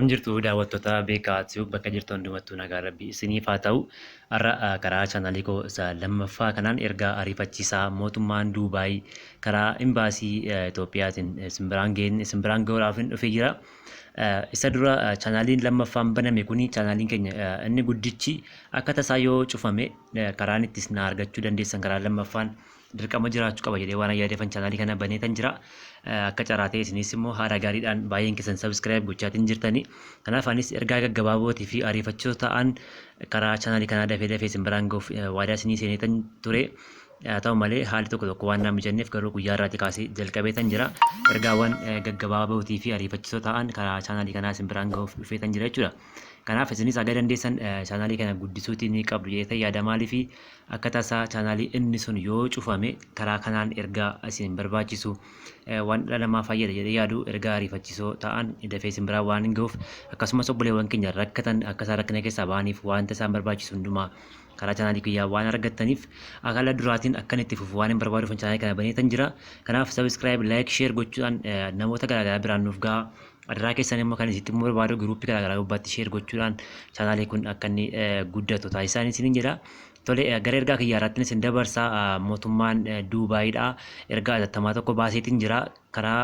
Akkam jirtu daawwattoota beekaa bakka jirtu hundumattuu nagaa rabbii isiniif haa ta'u. Har'a karaa chaanaalii koo isa lammaffaa kanaan ergaa ariifachiisaa mootummaan Duubaay karaa imbaasii Itoophiyaatiin simbiraan gahuudhaaf dhufee jira. Isa dura chaanaaliin lammaffaan baname kuni chaanaaliin keenya inni guddichi akka tasaa yoo cufame karaan ittis na argachuu dandeessan karaa lammaffaan dirqama jiraachuu qaba jedhee waan yaadefan chaanaalii kana baneetan jira. Akka carraa ta'e isinis immoo haala gaariidhaan baay'een keessan subscribe gochaatiin jirtanii. Kanaaf anis ergaa gaggabaabootii fi ariifachiisoo ta'an karaa chaanaalii kanaa dafee simbiraan gahuuf waadaa isinii seeneetan ture. Ta'u malee haalli tokko waan na mijanneef garuu guyyaa irraatii kaasee jalqabeetan jira. Ergaawwan gaggabaabootii fi ariifachiisoo ta'an karaa chaanaalii kanaa simbiraan gahuuf dhufeetan jira jechuudha. Kanaaf isinis aga dandeessan chaanaalii kana guddisuutii ni qabdu jedhee yaada maaliifi akka tasaa chaanaalii inni sun yoo cufame karaa kanaan ergaa isin barbaachisu waan dhala namaa fayyada jedhee yaadu ergaa ariifachiisoo ta'an dafee simbiraan waan hin gahuuf akkasumas obboleewwan keenya rakkatan akka isaan rakkina keessaa ba'aniif wanta isaan barbaachisu hundumaa karaa chaanaalii kiyyaa waan argattaniif akala duraatiin akkan itti fufu waan hin barbaaduuf chaanaalii kana baneetan jira. Kanaaf subscribe, like, share gochuudhaan namoota garaagaraa biraan nuuf gahaa. Adraa keessan immoo kan isitti barbaadu gruupii garaagaraa gubbaatti share gochuudhaan chaanaalii kun akka inni guddatu taasisaa isiniin jedha. Tole gara ergaa kiyyaa irratti isin dabarsaa mootummaan Duubaayidha ergaa atattamaa tokko baaseetiin jira karaa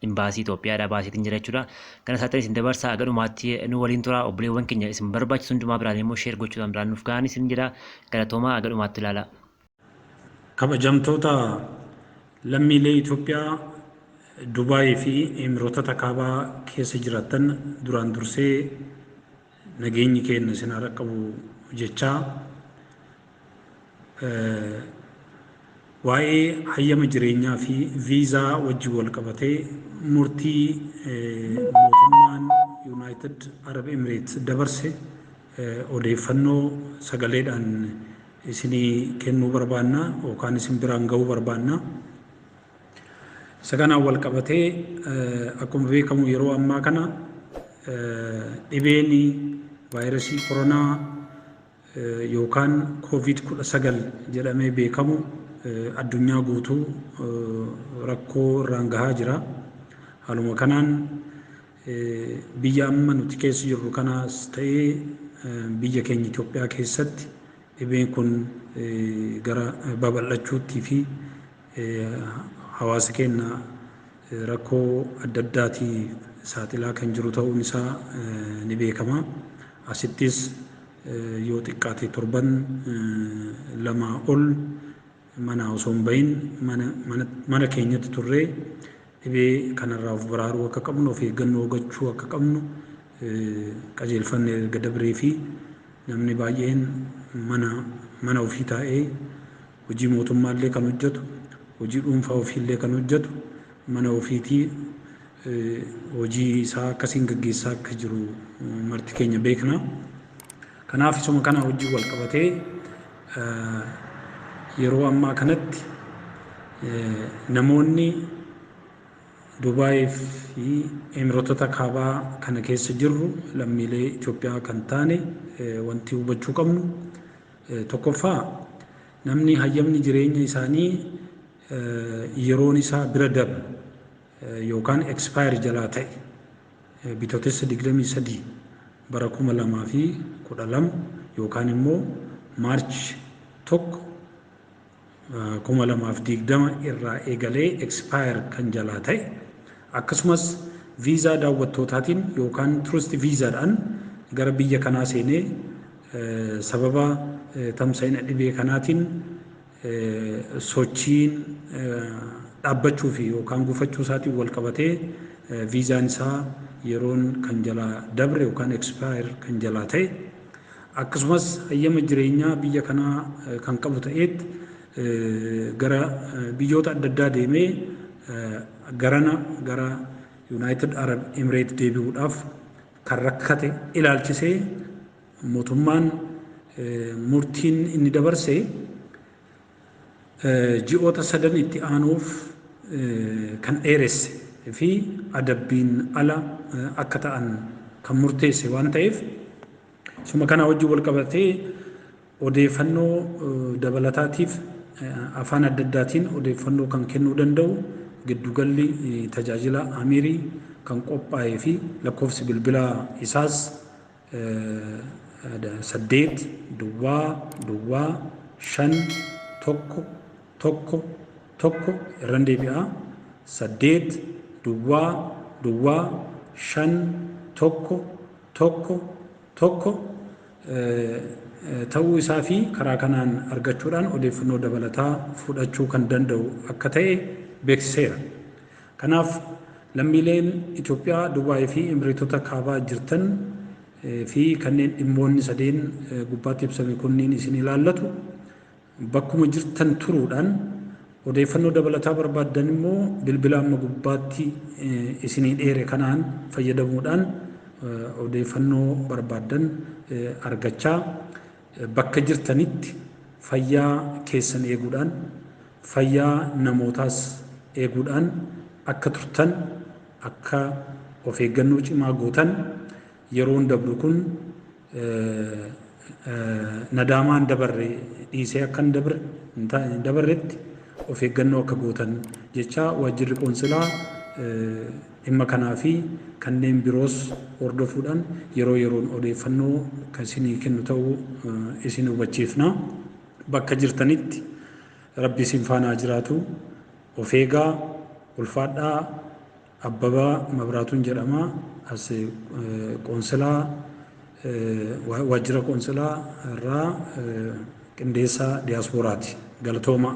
imbaasii Itoophiyaadha baaseetiin jira jechuudha. Kana isaatti isin dabarsaa aga dhumaatti nu waliin tura obboleewwan keenya isin barbaachisu hundumaa biraan immoo share gochuudhaan biraan nuuf gahan isin jedha. Galatoomaa aga dhumaatti ilaala. Kabajamtoota lammiilee Itoophiyaa Dubaay fi Imirootota kaabaa keessa jiraatan duraan dursee nageenyi keenya isin haa qabu jechaa waa'ee hayyama jireenyaa fi viizaa wajjin wal qabatee murtii mootummaan United Arab Emirates dabarse odeeffannoo sagaleedhaan isinii kennuu barbaanna yookaan isin biraan gahuu barbaanna. Saganaan wal qabatee akkuma beekamu yeroo ammaa kana dhibeen vaayirasii koronaa yookaan COVID-19 jedhamee beekamu addunyaa guutuu rakkoo irraan gahaa jira. Haaluma kanaan biyya amma nuti keessa jirru kanaas ta'ee biyya keenya Itoophiyaa keessatti dhibeen kun gara babal'achuutti fi hawaasa keenya rakkoo adda addaatiif saaxilaa kan jiru ta'uun isaa ni beekama. Asittis yoo xiqqaate torban lamaa ol mana osoo hin bahin mana keenyatti turree dhibee kanarraa of baraaruu akka qabnu of eeggannoo gochuu akka qabnu qajeelfannee erga dabree fi namni baay'een mana ofii taa'ee hojii mootummaallee kan hojjetu hojii dhuunfaa ofiillee kan hojjetu mana ofiitii hojii isaa akkasiin gaggeessaa akka jiru marti keenya beekna. Kanaaf isuma kana hojii wal qabatee yeroo ammaa kanatti namoonni Dubaay fi Imirootota kaabaa kana keessa jirru lammiilee Itoophiyaa kan taane wanti hubachuu qabnu tokkoffaa namni hayyamni jireenya isaanii yeroon isaa bira darbe yookaan expire jalaa ta'e bitootessa 23 bara 2012 yookaan immoo March 1 2020 irraa eegalee expire kan jalaa ta'e akkasumas viizaa daawwattootaatiin yookaan tourist viizaadhaan gara biyya kanaa seenee sababa tamsa'ina dhibee kanaatiin sochiin dhaabbachuu fi yookaan gufachuu isaatiin wal qabatee viizaan isaa yeroon kan jalaa dabre yookaan expire kan jalaa ta'e akkasumas hayyama jireenyaa biyya kanaa kan qabu ta'eet gara biyyoota adda addaa deemee gara United Arab Emirates deebi'uudhaaf kan rakkate ilaalchisee mootummaan murtiin inni dabarse ji'oota sadan itti aanuuf kan dheeresse fi adabbiin ala akka ta'an kan murteesse waan ta'eef suma kana wajjin wal qabatee odeeffannoo dabalataatiif afaan adda addaatiin odeeffannoo kan kennuu danda'u giddugalli tajaajila amirii kan qophaa'ee fi lakkoofsi bilbilaa isaas 8 duwwaa duwwaa 5 tokko tokko tokko irraan deebi'aa 8 duwwaa duwwaa 5 tokko tokko tokko ta'uu isaa fi karaa kanaan argachuudhaan odeeffannoo dabalataa fudhachuu kan danda'u akka ta'e beeksiseera. Kanaaf lammiileen Itoophiyaa Dubaay fi Imireetota kaabaa jirtan fi kanneen dhimmoonni sadeen gubbaatti ibsame kunniin isin ilaallatu bakkuma jirtan turuudhaan odeeffannoo dabalataa barbaaddan immoo bilbila amma gubbaatti isinii dheere kanaan fayyadamuudhaan odeeffannoo barbaaddan argachaa bakka jirtanitti fayyaa keessan eeguudhaan fayyaa namootaas eeguudhaan akka turtan akka of eeggannoo cimaa gootan yeroon dabru kun nadaamaan dabarre dhiisee akka hin dabarretti of eeggannoo akka gootan jecha waajjirri qoonsilaa dhimma kanaa fi kanneen biroos hordofuudhaan yeroo yeroon odeeffannoo kan isinii kennu ta'uu isin hubachiifna. Bakka jirtanitti rabbi isin faanaa jiraatu. Of eegaa, ulfaadhaa. Abbabaa Mabraatuun jedhama. As qoonsilaa waajjira qoonsilaa irraa qindeessaa diyaaspooraati. Galatooma.